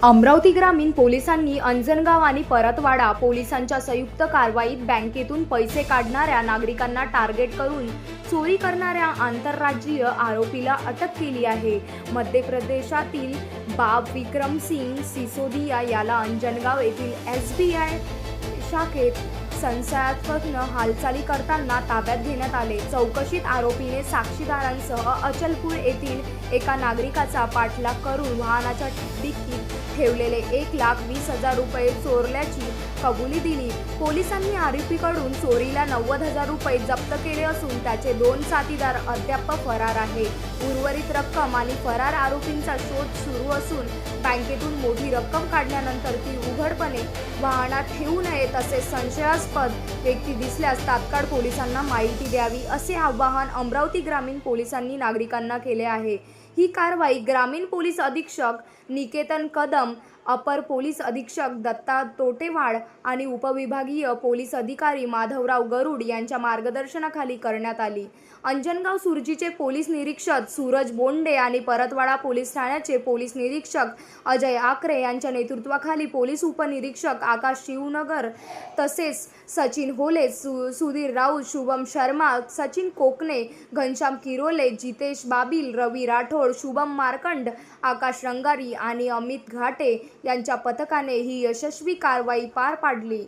अमरावती ग्रामीण पोलिसांनी अंजनगाव आणि परतवाडा पोलिसांच्या संयुक्त कारवाईत बँकेतून पैसे काढणाऱ्या नागरिकांना टार्गेट करून चोरी करणाऱ्या आंतरराज्यीय आरोपीला अटक केली आहे। मध्य प्रदेशातील बाब विक्रम सिंग सिसोदिया याला अंजनगाव येथील SBI शाखेत संशयास्पद हालचाली करताना ताब्यात घेण्यात आले। चौकशीत आरोपीने साक्षीदारांसह अचलपूर येथील एका नागरिकाचा पाठलाग करून वाहनाच्या डिक्कीत ठेवलेले 1,20,000 रुपये चोरल्याची कबुली दिली। पोलिसांनी आरोपीकडून चोरीला 90,000 रुपये जप्त केले असून त्याचे 2 साथीदार अद्याप फरार आहे। उर्वरित रक्कम आणि फरार आरोपींचा शोध सुरू असून बँकेतून मोठी रक्कम काढल्यानंतर ती उघडपणे वाहनात ठेवू नये, तसेच संशयास्पद व्यक्ती दिसल्यास तात्काळ पोलिसांना माहिती द्यावी असे आवाहन अमरावती ग्रामीण पोलिसांनी नागरिकांना केले आहे। ही कारवाई ग्रामीण पोलीस अधीक्षक निकेतन कदम, अपर पोलीस अधीक्षक दत्ता तोटेवाड आणि उपविभागीय पोलीस अधिकारी माधवराव गरुड यांच्या मार्गदर्शनाखाली करण्यात आली। अंजनगाव सुरजीचे पोलीस निरीक्षक सूरज बोंडे आणि परतवाडा पोलीस ठाण्याचे पोलीस निरीक्षक अजय आकरे यांच्या नेतृत्वाखाली पोलीस उपनिरीक्षक आकाश शिवनगर तसेच सचिन होले, सुधीर राऊत, शुभम शर्मा, सचिन कोकणे, घनश्याम किरोले, जितेश बाबिल, रवी राठोड, शुभम मार्कंड, आकाश रंगारी आणि अमित घाटे यांच्या पथकाने ही यशस्वी कारवाई पार पाडली।